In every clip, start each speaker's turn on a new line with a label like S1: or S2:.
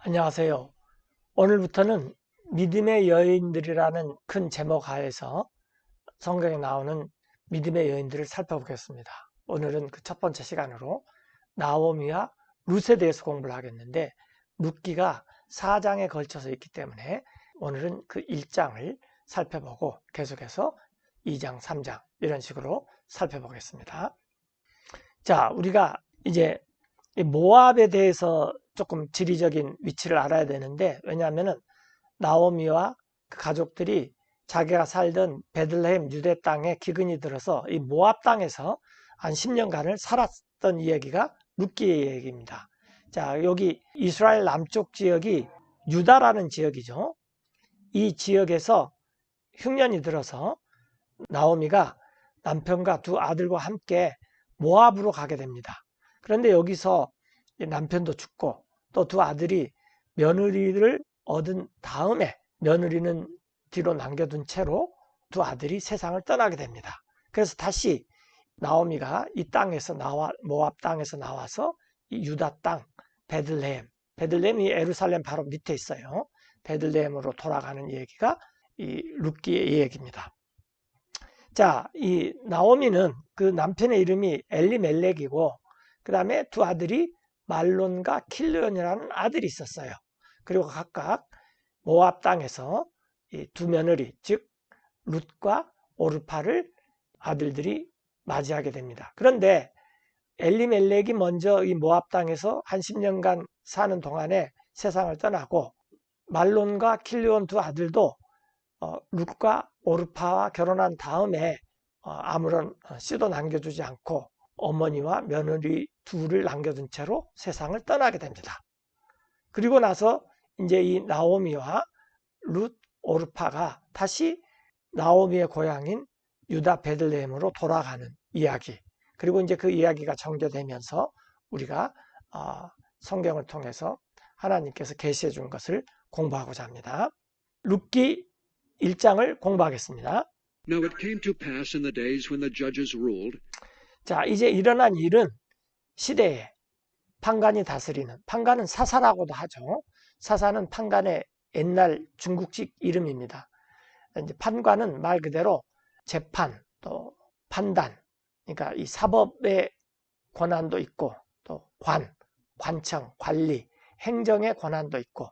S1: 안녕하세요. 오늘부터는 믿음의 여인들이라는 큰 제목 하에서 성경에 나오는 믿음의 여인들을 살펴보겠습니다. 오늘은 그 첫 번째 시간으로 나오미와 룻에 대해서 공부를 하겠는데, 룻기가 4장에 걸쳐서 있기 때문에 오늘은 그 1장을 살펴보고 계속해서 2장, 3장 이런 식으로 살펴보겠습니다. 자, 우리가 이제 모압에 대해서 조금 지리적인 위치를 알아야 되는데, 왜냐하면 나오미와 그 가족들이 자기가 살던 베들레헴 유대 땅에 기근이 들어서 이 모압 땅에서 한 10년간을 살았던 이야기가 룻기의 이야기입니다. 자, 여기 이스라엘 남쪽 지역이 유다라는 지역이죠. 이 지역에서 흉년이 들어서 나오미가 남편과 두 아들과 함께 모압으로 가게 됩니다. 그런데 여기서 남편도 죽고 또 두 아들이 며느리를 얻은 다음에 며느리는 뒤로 남겨둔 채로 두 아들이 세상을 떠나게 됩니다. 그래서 다시 나오미가 이 땅에서 모압 땅에서 나와서 이 유다 땅 베들레헴이 예루살렘 바로 밑에 있어요. 베들레헴으로 돌아가는 얘기가 이 룻기의 얘기입니다. 자, 이 나오미는 그 남편의 이름이 엘리멜렉이고 그 다음에 두 아들이 말론과 킬르온이라는 아들이 있었어요. 그리고 각각 모압 땅에서 이 두 며느리, 즉 룻과 오르파를 아들들이 맞이하게 됩니다. 그런데 엘리멜렉이 먼저 이 모압 땅에서 한 10년간 사는 동안에 세상을 떠나고 말론과 킬르온 두 아들도 룻과 오르파와 결혼한 다음에 아무런 씨도 남겨주지 않고 어머니와 며느리 둘을 남겨둔 채로 세상을 떠나게 됩니다. 그리고 나서 이제 이 나오미와 룻, 오르파가 다시 나오미의 고향인 유다 베들레헴으로 돌아가는 이야기. 그리고 이제 그 이야기가 전개되면서 우리가 성경을 통해서 하나님께서 계시해 준 것을 공부하고자 합니다. 룻기 1장을 공부하겠습니다.
S2: Now it came to pass in the days when the judges ruled.
S1: 자, 이제 일어난 일은 시대에 판관이 다스리는, 판관은 사사라고도 하죠. 사사는 판관의 옛날 중국식 이름입니다. 이제 판관은 말 그대로 재판, 또 판단, 그러니까 이 사법의 권한도 있고, 또 관청, 관리, 행정의 권한도 있고,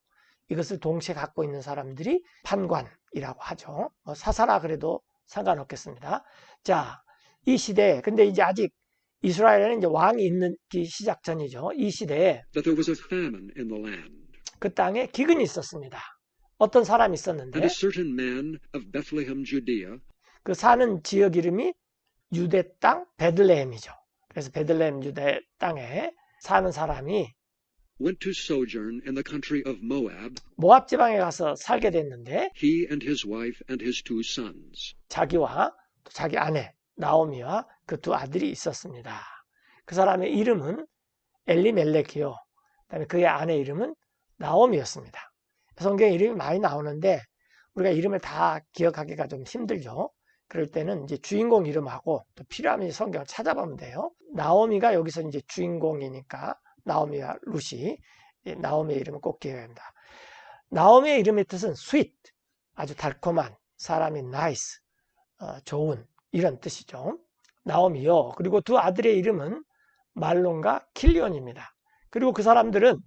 S1: 이것을 동시에 갖고 있는 사람들이 판관이라고 하죠. 사사라 그래도 상관없겠습니다. 자, 이 시대에, 근데 이제 아직 이스라엘에는 이제 왕이 있는 시작 전이죠. 이 시대에
S2: that there was a famine in the land.
S1: 그 땅에 기근이 있었습니다. 어떤 사람이 있었는데
S2: And a certain man of Bethlehem, Judea,
S1: 그 사는 지역 이름이 유대 땅 베들레헴이죠. 그래서 베들레헴 유대 땅에 사는 사람이
S2: went to sojourn in the country of Moab,
S1: 모압 지방에 가서 살게 됐는데
S2: he and his wife and his two sons.
S1: 자기와 또 자기 아내 나오미와 그 두 아들이 있었습니다. 그 사람의 이름은 엘리멜렉이요. 그다음에 그의 아내 이름은 나오미였습니다. 성경에 이름이 많이 나오는데 우리가 이름을 다 기억하기가 좀 힘들죠. 그럴 때는 이제 주인공 이름하고 또 필요하면 성경을 찾아보면 돼요. 나오미가 여기서 이제 주인공이니까 나오미와 룻이 나오미의 이름을 꼭 기억해야 합니다. 나오미의 이름의 뜻은 sweet, 아주 달콤한, 사람이 nice, 좋은 이런 뜻이죠. 나오미요. 그리고 두 아들의 이름은 말론과 킬리온입니다. 그리고 그 사람들은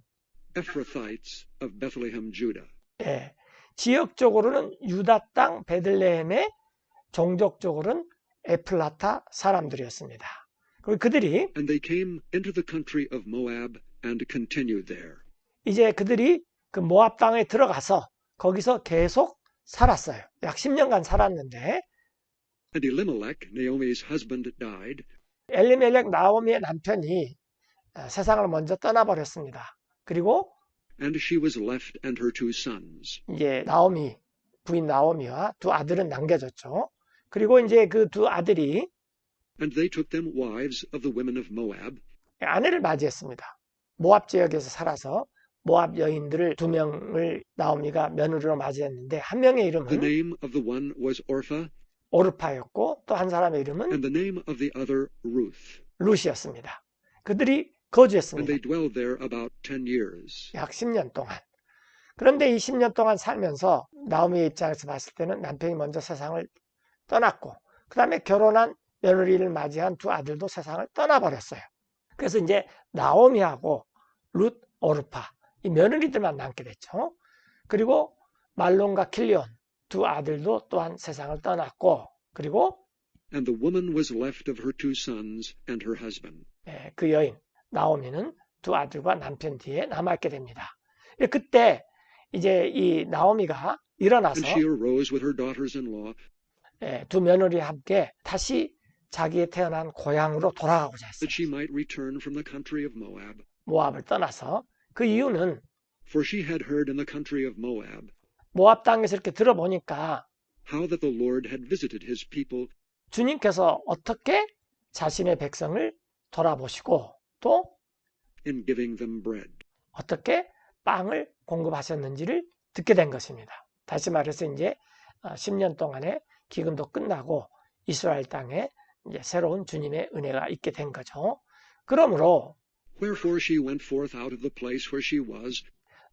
S2: Ephrathites of Bethlehem, Judah.
S1: 지역적으로는 유다 땅 베들레헴의 종족적으로는 에플라타 사람들이었습니다. 그리고 그들이
S2: And they came into the country of Moab and continued there.
S1: 이제 그들이 그 모압 땅에 들어가서 거기서 계속 살았어요. 약 10년간 살았는데
S2: And Elimelech, Naomi's husband, died.
S1: 엘리멜렉 나오미의 남편이 세상을 먼저 떠나버렸습니다. 그리고
S2: And she was left and her two sons.
S1: 이제 부인 나오미와 두 아들은 남겨졌죠. 그리고 이제 그 두 아들이
S2: And they took them wives of the women of Moab.
S1: 아내를 맞이했습니다. 모압 지역에서 살아서 모압 여인들을 두 명을 나오미가 며느리로 맞이했는데 한 명의
S2: The
S1: 이름은
S2: name of the one was Orpha,
S1: 오르파였고 또 한 사람의 이름은
S2: and the name of the other Ruth.
S1: 룻이었습니다. 그들이
S2: And
S1: 거주했습니다.
S2: they dwelled there about 10 years.
S1: 약 10년 동안. 그런데 이 10년 동안 살면서 나오미의 입장에서 봤을 때는 남편이 먼저 세상을 떠났고 그 다음에 결혼한 며느리를 맞이한 두 아들도 세상을 떠나버렸어요. 그래서 이제 나오미하고 룻, 오르파 이 며느리들만 남게 됐죠. 그리고 말론과 킬리온 두 아들도 또한 세상을 떠났고 그리고
S2: And the woman was left of her 2 sons and her husband.
S1: 그 여인 나오미는 두 아들과 남편 뒤에 남아있게 됩니다. 그때 이제 이 나오미가 일어나서
S2: And she arose with her daughters-in-law
S1: 두 며느리와 함께 다시 자기의 태어난 고향으로 돌아가고자 했어요.
S2: that she might return from the country of Moab.
S1: 모압을 떠나서 그 이유는
S2: For she had heard in the country of Moab
S1: 모압 땅에서 이렇게 들어보니까
S2: how that the Lord had visited his people
S1: 주님께서 어떻게 자신의 백성을 돌아보시고 또
S2: in giving them bread.
S1: 어떻게 빵을 공급하셨는지를 듣게 된 것입니다. 다시 말해서 이제 10년 동안의 기근도 끝나고 이스라엘 땅에 이제 새로운 주님의 은혜가 있게 된 거죠. 그러므로
S2: Wherefore she went forth out of the place where she was,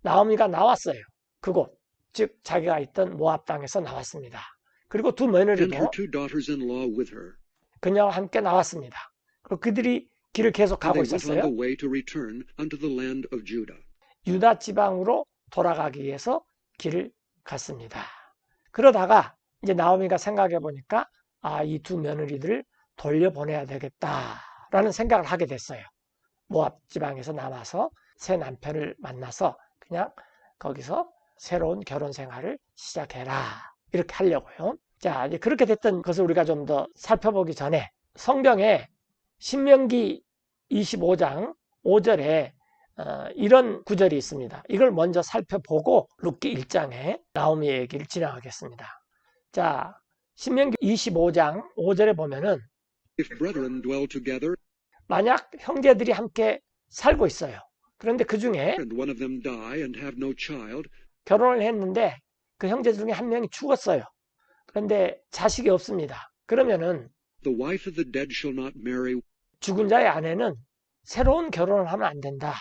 S1: 나오미가 나왔어요. 그곳, 즉 자기가 있던 모압 땅에서 나왔습니다. 그리고 두
S2: and her
S1: 며느리도
S2: 2 daughters-in-law with her.
S1: 그녀와 함께 나왔습니다. 그리고 그들이 길을 계속
S2: And
S1: 가고
S2: they went on the
S1: 있었어요.
S2: way to return unto the land of Judah.
S1: 유다 지방으로 돌아가기 위해서 길을 갔습니다. 그러다가 이제 나오미가 생각해 보니까 이 두 며느리들을 돌려보내야 되겠다라는 생각을 하게 됐어요. 모압 지방에서 남아서 새 남편을 만나서 그냥 거기서 새로운 결혼 생활을 시작해라 이렇게 하려고요. 자, 이제 그렇게 됐던 것을 우리가 좀 더 살펴보기 전에 성경에 신명기 25장 5절에 이런 구절이 있습니다. 이걸 먼저 살펴보고 룻기 1장에 나오미의 얘기를 진행하겠습니다. 자, 신명기 25장 5절에 보면은
S2: If brethren dwell together,
S1: 만약 형제들이 함께 살고 있어요. 그런데 그 중에
S2: and one of them die and have no child,
S1: 결혼을 했는데 그 형제 중에 한 명이 죽었어요. 그런데 자식이 없습니다. 그러면은
S2: the wife of the dead shall not marry
S1: 죽은 자의 아내는 새로운 결혼을 하면 안 된다.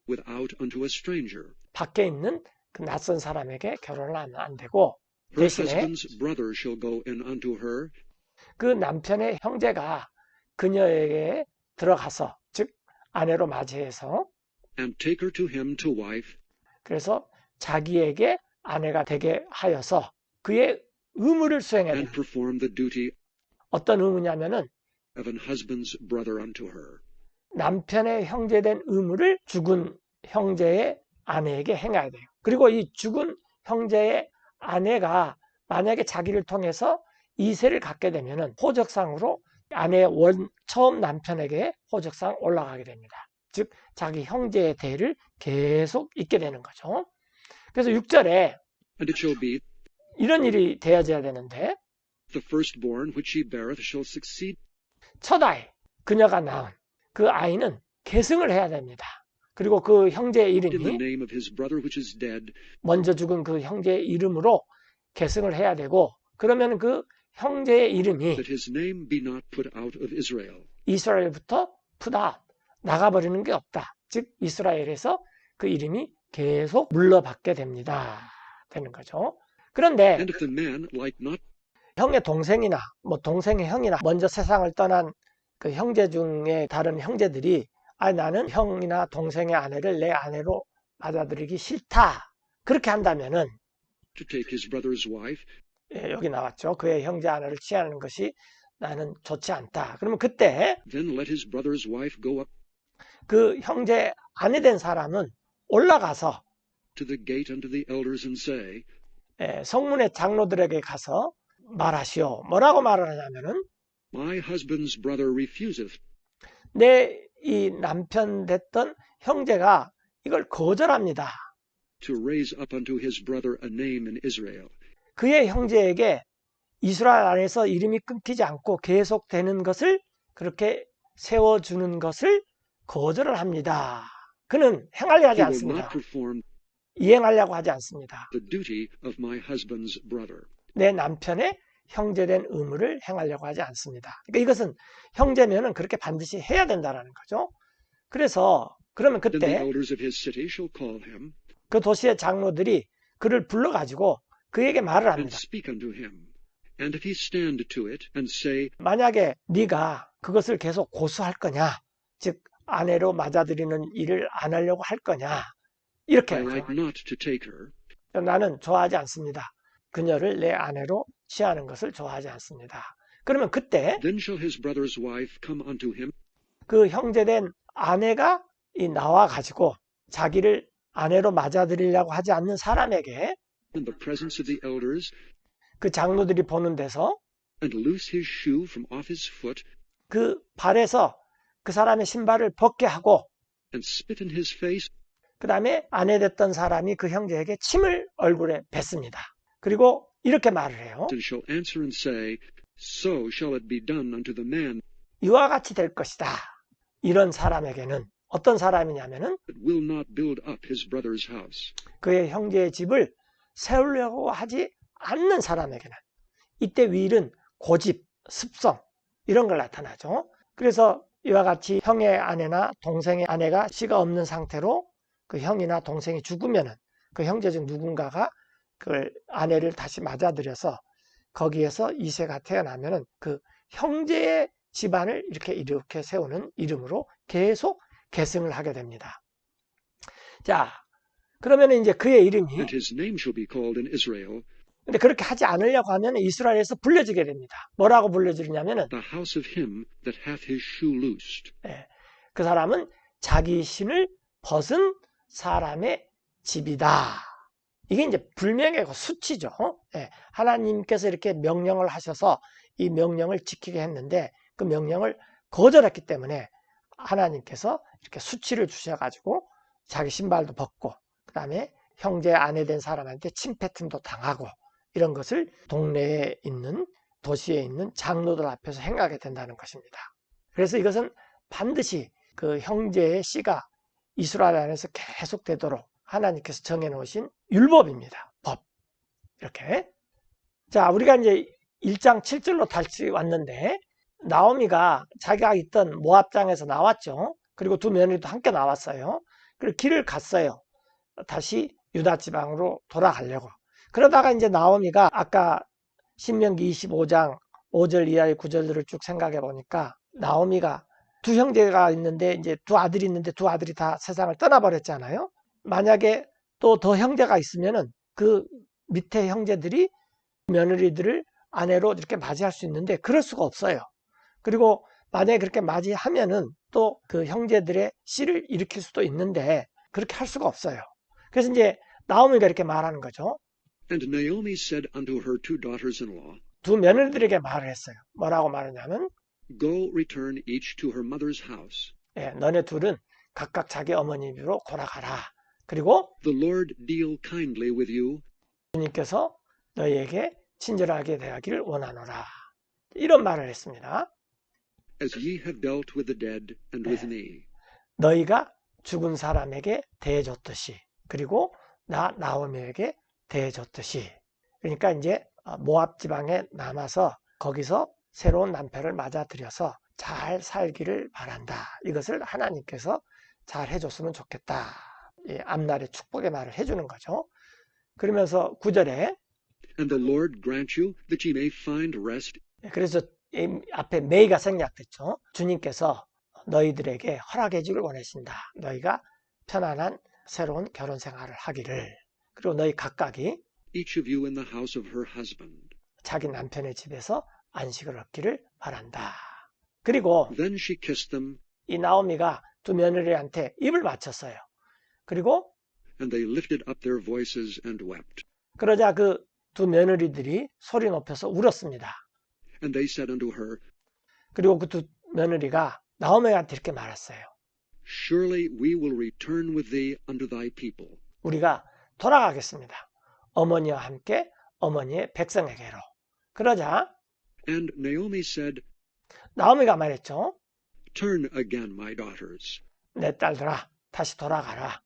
S2: without unto a stranger.
S1: 밖에 있는 그 낯선 사람에게 결혼을 하면 안 되고
S2: Her
S1: 대신에
S2: husband's brother shall go in unto her,
S1: 그 남편의 형제가 그녀에게 들어가서 즉 아내로 맞이해서
S2: and take her to him to wife,
S1: 그래서 자기에게 아내가 되게 하여서 그의 의무를 수행해야
S2: and
S1: 돼요.
S2: perform the duty
S1: 어떤 의무냐면은
S2: of an husband's brother unto her.
S1: 남편의 형제된 의무를 죽은 형제의 아내에게 행해야 돼요. 그리고 이 죽은 형제의 아내가 만약에 자기를 통해서 이세를 갖게 되면은 호적상으로 아내의 처음 남편에게 호적상 올라가게 됩니다. 즉 자기 형제의 대를 계속 잇게 되는 거죠. 그래서 6절에
S2: And it shall be,
S1: 이런 일이 되어져야 되는데
S2: the firstborn which she beareth shall succeed
S1: 첫 아이, 그녀가 낳은 그 아이는 계승을 해야 됩니다. 그리고 그 형제의
S2: in the
S1: 이름이
S2: name of his brother which is dead,
S1: 먼저 죽은 그 형제의 이름으로 계승을 해야 되고 그러면 그 형제의 이름이
S2: that his name be not put out of Israel.
S1: 이스라엘부터 푸다 나가버리는 게 없다. 즉 이스라엘에서 그 이름이 계속 물러받게 됩니다. 되는 거죠. 그런데
S2: And if the man like not
S1: 형의 동생이나 뭐 동생의 형이나 먼저 세상을 떠난 그 형제 중에 다른 형제들이 나는 형이나 동생의 아내를 내 아내로 받아들이기 싫다. 그렇게 한다면은
S2: to take his brother's wife,
S1: 여기 나왔죠. 그의 형제 아내를 취하는 것이 나는 좋지 않다. 그러면 그때
S2: then let his brother's wife go up
S1: 그 형제 아내 된 사람은 올라가서
S2: to the gate unto the elders and say,
S1: 성문의 장로들에게 가서 말하시오. 뭐라고 말을 하냐면은
S2: My husband's brother refuseth
S1: 내 이 남편 됐던 형제가 이걸 거절합니다.
S2: to raise up unto his brother a name in Israel.
S1: 그의 형제에게 이스라엘 안에서 이름이 끊기지 않고 계속되는 것을 그렇게 세워주는 것을 거절을 합니다. 그는 행하려 하지
S2: He will not
S1: 않습니다.
S2: perform
S1: 이행하려고 하지 않습니다.
S2: the duty of my husband's brother.
S1: 내 남편의 형제된 의무를 행하려고 하지 않습니다. 그러니까 이것은 형제면은 그렇게 반드시 해야 된다는 거죠. 그래서 그러면
S2: Then the
S1: 그때
S2: elders of his city shall call him
S1: 그 도시의 장로들이 그를 불러가지고 그에게 말을
S2: and
S1: 합니다.
S2: speak unto him. And if he stand to it, and say,
S1: 만약에 네가 그것을 계속 고수할 거냐, 즉 아내로 맞아들이는 일을 안 하려고 할 거냐, 이렇게
S2: I
S1: 하죠.
S2: like not to take her,
S1: 나는 좋아하지 않습니다. 그녀를 내 아내로 취하는 것을 좋아하지 않습니다. 그러면 그때
S2: then shall his brother's wife come unto him,
S1: 그 형제된 아내가 나와 가지고 자기를 아내로 맞아들이려고 하지 않는 사람에게
S2: in the presence of the elders,
S1: 그 장로들이 보는 데서
S2: and loose his shoe from off his foot,
S1: 그 발에서 그 사람의 신발을 벗게 하고
S2: and spit in his face,
S1: 그 다음에 아내 됐던 사람이 그 형제에게 침을 얼굴에 뱉습니다. 그리고 이렇게 말을 해요.
S2: and shall answer and say, So shall it be done unto the man
S1: 이와 같이 될 것이다. 이런 사람에게는 어떤 사람이냐면은
S2: that will not build up his brother's house.
S1: 그의 형제의 집을 세우려고 하지 않는 사람에게는 이때 위일은 고집, 습성 이런 걸 나타나죠. 그래서 이와 같이 형의 아내나 동생의 아내가 씨가 없는 상태로 그 형이나 동생이 죽으면은 그 형제 중 누군가가 그 아내를 다시 맞아들여서 거기에서 이세가 태어나면은 그 형제의 집안을 이렇게 세우는 이름으로 계속 계승을 하게 됩니다. 자, 그러면 이제 그의 이름이
S2: And his name shall be called in Israel,
S1: 근데 그렇게 하지 않으려고 하면 이스라엘에서 불려지게 됩니다. 뭐라고 불려지냐면은
S2: the house of him that hath his shoe loosed.
S1: 그 사람은 자기 신을 벗은 사람의 집이다. 이게 이제 불명예고 수치죠. 하나님께서 이렇게 명령을 하셔서 이 명령을 지키게 했는데 그 명령을 거절했기 때문에 하나님께서 이렇게 수치를 주셔가지고 자기 신발도 벗고 그 다음에 형제 아내 된 사람한테 침패팀도 당하고 이런 것을 동네에 있는 도시에 있는 장로들 앞에서 행하게 된다는 것입니다. 그래서 이것은 반드시 그 형제의 씨가 이스라엘 안에서 계속되도록 하나님께서 정해놓으신 율법입니다. 법. 이렇게. 자, 우리가 이제 1장 7절로 다시 왔는데 나오미가 자기가 있던 모압장에서 나왔죠. 그리고 두 며느리도 함께 나왔어요. 그리고 길을 갔어요. 다시 유다 지방으로 돌아가려고. 그러다가 이제 나오미가 아까 신명기 25장 5절 이하의 구절들을 쭉 생각해 보니까 나오미가 두 형제가 있는데 이제 두 아들이 있는데 두 아들이 다 세상을 떠나버렸잖아요. 만약에 또 더 형제가 있으면은 그 밑에 형제들이 며느리들을 아내로 이렇게 맞이할 수 있는데 그럴 수가 없어요. 그리고 만약에 그렇게 맞이하면은 또 그 형제들의 씨를 일으킬 수도 있는데 그렇게 할 수가 없어요. 그래서 이제 나오미가 이렇게 말하는 거죠.
S2: And Naomi said unto her two daughters-in-law,
S1: 두 며느리들에게 말을 했어요. 뭐라고 말하냐면
S2: Go return each to her mother's house.
S1: 너네 둘은 각각 자기 어머니 집으로 돌아가라. 그리고
S2: The Lord deal kindly with you,
S1: 주님께서 너희에게 친절하게 대하기를 원하노라. 이런 말을 했습니다.
S2: as ye have dealt with the dead and with me.
S1: 너희가 죽은 사람에게 대해줬듯이 그리고 나오미에게 대해줬듯이. 그러니까 이제 모압 지방에 남아서 거기서 새로운 남편을 맞아들여서 잘 살기를 바란다. 이것을 하나님께서 잘 해줬으면 좋겠다. 앞날의 축복의 말을 해주는 거죠. 그러면서 9절에
S2: And the Lord grant you that ye may find rest
S1: 그래서 앞에 may가 생략됐죠. 주님께서 너희들에게 허락해 주길 원하신다. 너희가 편안한 새로운 결혼 생활을 하기를. 그리고 너희 각각이
S2: each of you in the house of her husband.
S1: 자기 남편의 집에서 안식을 얻기를 바란다. 그리고
S2: Then she kissed them,
S1: 이 나오미가 두 며느리한테 입을 맞췄어요. 그리고
S2: and they lifted up their voices and wept.
S1: 그러자 그 두 며느리들이 소리 높여서 울었습니다.
S2: And they said unto her,
S1: 그리고 그 두 며느리가 나오미한테 이렇게 말했어요.
S2: Surely we will return with thee unto thy people.
S1: 우리가 돌아가겠습니다. 어머니와 함께 어머니의 백성에게로. 그러자
S2: And Naomi said,
S1: 나오미가 말했죠.
S2: Turn again, my daughters.
S1: 내 딸들아, 다시 돌아가라.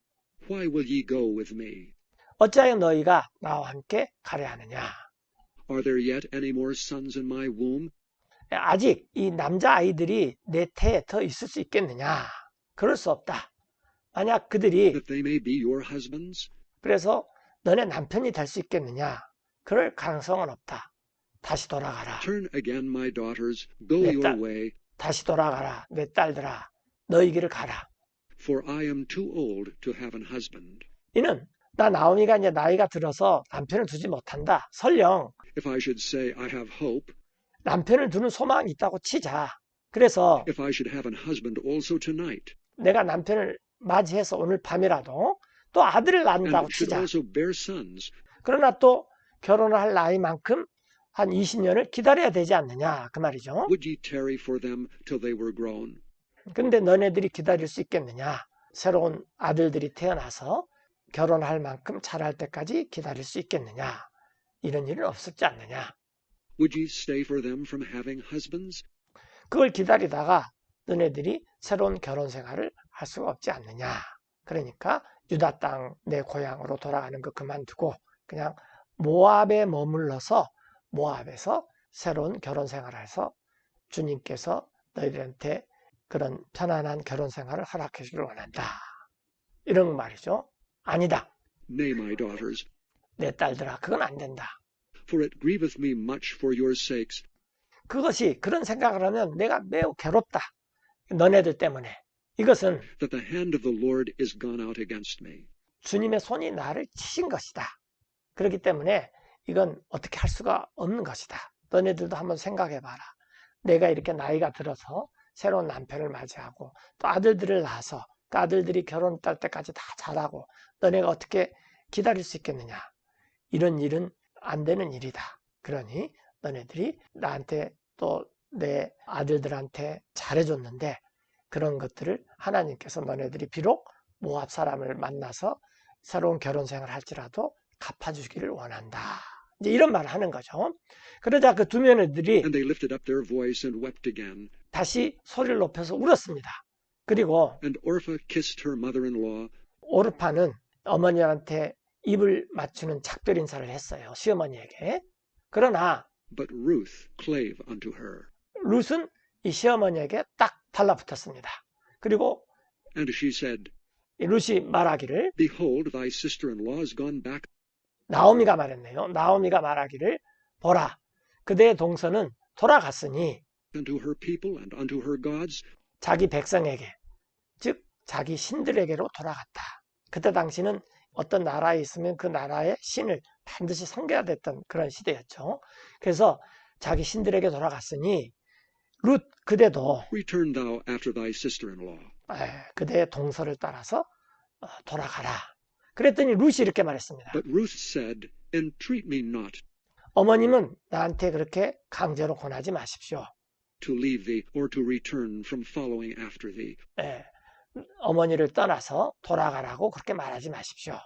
S2: Why will ye go with me?
S1: 어찌하여 너희가 나와 함께 가려 하느냐.
S2: Are there yet any more sons in my womb?
S1: 아직 이 남자아이들이 내 태에 더 있을 수 있겠느냐. 그럴 수 없다. 만약 그들이
S2: That they may be your husbands?
S1: 그래서 너네 남편이 될 수 있겠느냐? 그럴 가능성은 없다. 다시 돌아가라.
S2: Turn again, my daughters, go
S1: 내
S2: your
S1: 딸,
S2: way,
S1: 다시 돌아가라. 내 딸들아, 너희 길을 가라.
S2: for I am too old to have an husband.
S1: 이는 나 나오미가 이제 나이가 들어서 남편을 두지 못한다. 설령
S2: If I should say I have hope,
S1: 남편을 두는 소망이 있다고 치자. 그래서
S2: if I should have an husband also tonight,
S1: 내가 남편을 맞이해서 오늘 밤이라도 또 아들을 낳는다고
S2: and should
S1: 치자.
S2: also bear sons,
S1: 그러나 또 결혼을 할 나이만큼 한 20년을 기다려야 되지 않느냐 그 말이죠.
S2: would ye tarry for them till they were grown?
S1: 근데 너네들이 기다릴 수 있겠느냐? 새로운 아들들이 태어나서 결혼할 만큼 자랄 때까지 기다릴 수 있겠느냐? 이런 일은 없었지 않느냐?
S2: Would ye stay for them from having husbands?
S1: 그걸 기다리다가 너네들이 새로운 결혼 생활을 할 수가 없지 않느냐? 그러니까 유다 땅 내 고향으로 돌아가는 거 그만두고 그냥 모압에 머물러서 모압에서 새로운 결혼 생활을 해서 주님께서 너희들한테 그런 편안한 결혼 생활을 허락해 주기를 원한다. 이런 말이죠. 아니다.
S2: Nay, my daughters,
S1: 내 딸들아, 그건 안 된다.
S2: for it grieveth me much for your sakes,
S1: 그것이 그런 생각을 하면 내가 매우 괴롭다. 너네들 때문에. 이것은
S2: that the hand of the Lord is gone out against me.
S1: 주님의 손이 나를 치신 것이다. 그렇기 때문에 이건 어떻게 할 수가 없는 것이다. 너네들도 한번 생각해 봐라. 내가 이렇게 나이가 들어서 새로운 남편을 맞이하고 또 아들들을 낳아서 그 아들들이 결혼 딸 때까지 다 자라고 너네가 어떻게 기다릴 수 있겠느냐. 이런 일은 안 되는 일이다. 그러니 너네들이 나한테 또 내 아들들한테 잘해줬는데 그런 것들을 하나님께서 너네들이 비록 모압 사람을 만나서 새로운 결혼 생활을 할지라도 갚아주기를 원한다. 이제 이런 말을 하는 거죠. 그러자 그 두 며느리들이
S2: And they lifted up their voice and wept again.
S1: 다시 소리를 높여서 울었습니다. 그리고
S2: And Orpah kissed her mother-in-law,
S1: 오르파는 어머니한테 입을 맞추는 작별 인사를 했어요. 시어머니에게. 그러나
S2: but Ruth clave unto her.
S1: 룻은 이 시어머니에게 딱 달라붙었습니다. 그리고
S2: And she said,
S1: 이 룻이 말하기를
S2: Behold, thy sister-in-law is gone back
S1: 나오미가 말했네요. 나오미가 말하기를 보라, 그대의 동서는 돌아갔으니
S2: unto her people and unto her gods,
S1: 자기 백성에게, 즉 자기 신들에게로 돌아갔다. 그때 당시는 어떤 나라에 있으면 그 나라의 신을 반드시 섬겨야 됐던 그런 시대였죠. 그래서 자기 신들에게 돌아갔으니 룻 그대도
S2: return thou after thy sister-in-law.
S1: 그대의 동서를 따라서 돌아가라. 그랬더니 룻이 이렇게 말했습니다.
S2: But Ruth said, Entreat me not
S1: 어머님은 나한테 그렇게 강제로 권하지 마십시오.
S2: to leave thee or to return from following after thee.
S1: 어머니를 떠나서 돌아가라고 그렇게 말하지 마십시오.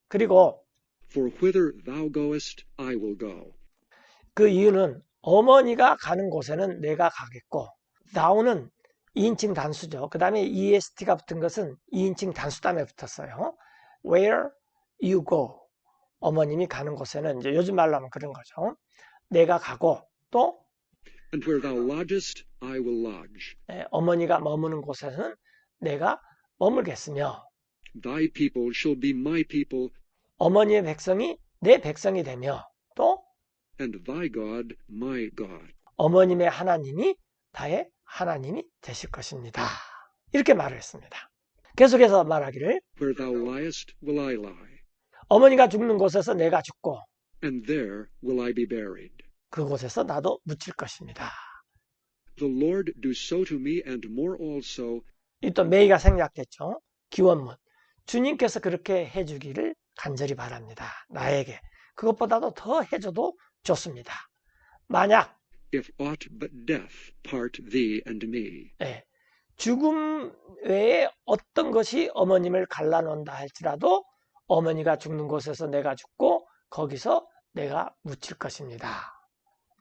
S1: 그리고
S2: For whither thou goest, I will go.
S1: 그 이유는 어머니가 가는 곳에는 내가 가겠고, thou는 2인칭 단수죠. 그 다음에 EST가 붙은 것은 2인칭 단수 다음에 붙었어요. Where you go. 어머님이 가는 곳에는 이제 요즘 말로 하면 그런 거죠. 내가 가고 또
S2: And where thou lodgest, I will lodge.
S1: 어머니가 머무는 곳에서는 내가 머물겠으며
S2: Thy people shall be my people,
S1: 어머니의 백성이 내 백성이 되며 또
S2: and thy God my God.
S1: 어머님의 하나님이 나의 하나님이 되실 것입니다. 이렇게 말을 했습니다. 계속해서 말하기를
S2: Where thou liest, will I lie,
S1: 어머니가 죽는 곳에서 내가 죽고
S2: and there will I be buried.
S1: 그곳에서 나도 묻힐 것입니다.
S2: The Lord do so to me and more also,
S1: 이 또 메이가 생략됐죠. 기원문. 주님께서 그렇게 해주기를 간절히 바랍니다. 나에게. 그것보다도 더 해줘도 좋습니다. 만약
S2: if aught but death part thee and me.
S1: 죽음 외에 어떤 것이 어머님을 갈라놓는다 할지라도 어머니가 죽는 곳에서 내가 죽고 거기서 내가 묻힐 것입니다.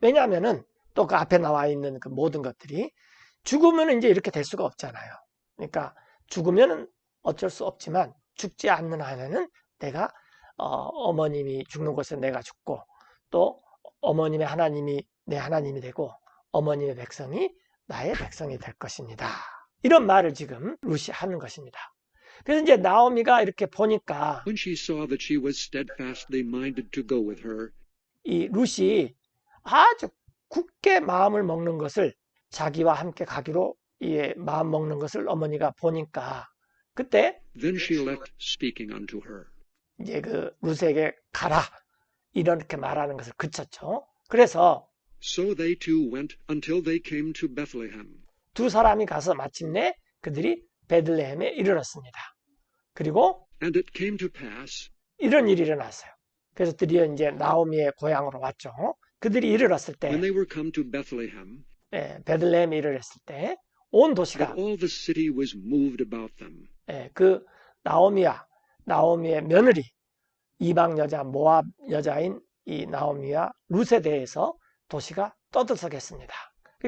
S1: 왜냐하면은 또 그 앞에 나와 있는 그 모든 것들이 죽으면 이제 이렇게 될 수가 없잖아요. 그러니까 죽으면은 어쩔 수 없지만 죽지 않는 한에는 내가 어머님이 죽는 곳에 내가 죽고 또 어머님의 하나님이 내 하나님이 되고 어머님의 백성이 나의 백성이 될 것입니다. 이런 말을 지금 룻이 하는 것입니다. 그래서 이제 나오미가 이렇게 보니까
S2: When she saw that she was steadfastly minded to go with her,
S1: 이 룻이 아주 굳게 마음을 먹는 것을 자기와 함께 가기로 마음 먹는 것을 어머니가 보니까 그때
S2: then she left speaking unto her.
S1: 이제 그 룻에게 가라 이렇게 말하는 것을 그쳤죠. 그래서
S2: So they two went until they came to Bethlehem.
S1: 두 사람이 가서 마침내 그들이 베들레헴에 이르렀습니다. 그리고
S2: And it came to pass,
S1: 이런 일이 일어났어요. 그래서 드디어 이제 나오미의 고향으로 왔죠. 그들이 이르렀을 때,
S2: when they were come to Bethlehem,
S1: 베들레헴에 이르렀을 때, 온 도시가,
S2: that all the city was moved about them.
S1: 그 나오미의 며느리, 이방 여자, 모압 여자인 이 나오미와 룻에 대해서 도시가 떠들썩했습니다.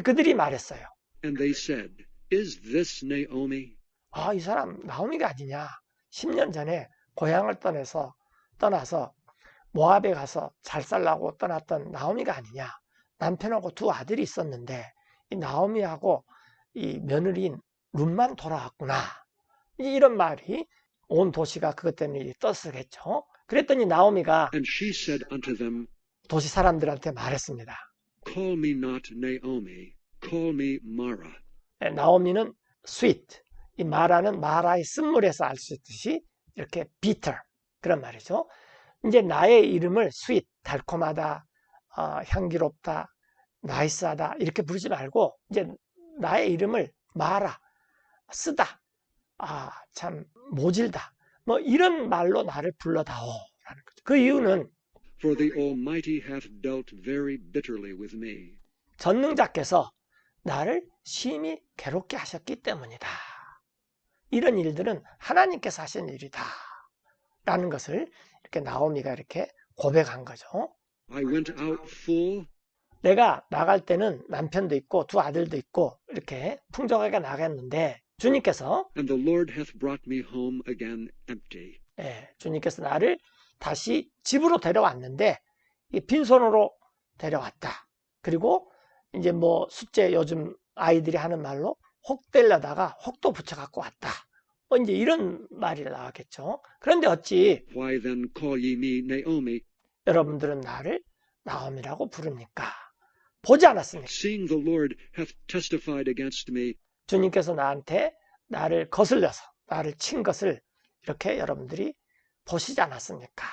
S1: 그들이 말했어요.
S2: And they said, Is this Naomi?
S1: 아, 이 사람 나오미가 아니냐. 10년 전에 고향을 떠나서 모압에 가서 잘 살라고 떠났던 나오미가 아니냐. 남편하고 두 아들이 있었는데 이 나오미하고 이 며느리인 룻만 돌아왔구나. 이런 말이 온 도시가 그것 때문에 떠들썩했죠. 그랬더니 나오미가
S2: And she said unto them,
S1: 도시 사람들한테 말했습니다.
S2: Call me not Naomi, call me Mara.
S1: 나오미는 sweet, 이 마라는 마라의 쓴물에서 알 수 있듯이 이렇게 bitter 그런 말이죠. 이제 나의 이름을 sweet, 달콤하다, 향기롭다, 나이스하다 이렇게 부르지 말고 이제 나의 이름을 마라, 쓰다, 참 모질다, 뭐 이런 말로 나를 불러다오라는 거죠. 그 이유는
S2: For the Almighty hath dealt very bitterly with me.
S1: 전능자께서 나를 심히 괴롭게 하셨기 때문이다. 이런 일들은 하나님께서 하신 일이다. 라는 것을 이렇게 나오미가 이렇게 고백한 거죠.
S2: I went out full,
S1: 내가 나갈 때는 남편도 있고 두 아들도 있고 이렇게 풍족하게 나갔는데 주님께서
S2: and the Lord hath brought me home again empty.
S1: 주님께서 나를 다시 집으로 데려왔는데 빈손으로 데려왔다. 그리고 이제 뭐 숫제 요즘 아이들이 하는 말로 혹 떼려다가 혹도 붙여갖고 왔다. 뭐 이제 이런 말이 나왔겠죠. 그런데 어찌
S2: Why then call ye me Naomi,
S1: 여러분들은 나를 나오미라고 부릅니까? 보지 않았습니까?
S2: seeing the Lord hath testified against me,
S1: 주님께서 나한테 나를 거슬려서 나를 친 것을 이렇게 여러분들이 보시지 않았습니까?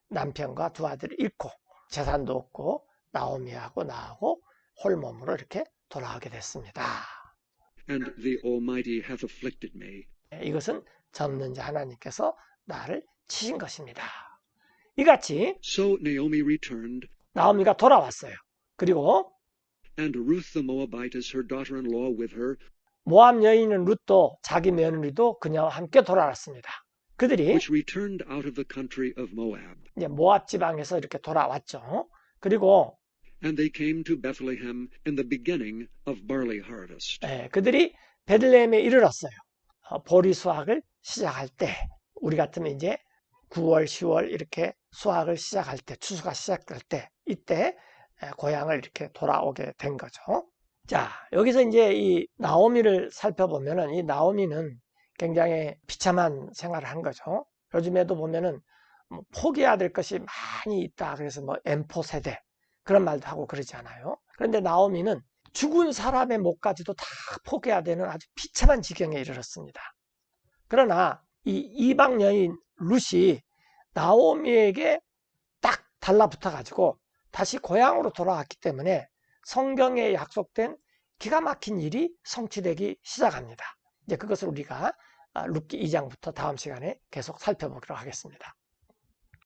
S1: 남편과 두 아들을 잃고 재산도 없고 나오미하고 나하고 홀몸으로 이렇게 돌아오게 됐습니다.
S2: and the Almighty hath afflicted me.
S1: 이것은 전능자 하나님께서 나를 치신 것입니다. 이같이
S2: So Naomi returned,
S1: 나오미가 돌아왔어요. 그리고
S2: and Ruth the Moabitess, her daughter-in-law, with her,
S1: 모압 여인은 룻도 자기 며느리도 그녀와 함께 돌아왔습니다. 그들이
S2: which returned out of the country of Moab.
S1: 이제 모압 지방에서 이렇게 돌아왔죠. 그리고
S2: And they came to Bethlehem in the beginning of barley harvest.
S1: 그들이 베들레헴에 이르렀어요. 보리 수확을 시작할 때 우리 같으면 이제 9월, 10월 이렇게 수확을 시작할 때 추수가 시작될 때 이때 고향을 이렇게 돌아오게 된 거죠. 자, 여기서 이제 이 나오미를 살펴보면은 이 나오미는 굉장히 비참한 생활을 한 거죠. 요즘에도 보면은 뭐 포기해야 될 것이 많이 있다. 그래서 뭐 M4 세대 그런 말도 하고 그러지 않아요. 그런데 나오미는 죽은 사람의 목까지도 다 포기해야 되는 아주 비참한 지경에 이르렀습니다. 그러나 이 이방 여인 룻이 나오미에게 딱 달라붙어 가지고 다시 고향으로 돌아왔기 때문에 성경에 약속된 기가 막힌 일이 성취되기 시작합니다. 이제 그것을 우리가 룻기 2장부터 다음 시간에 계속 살펴보기로 하겠습니다.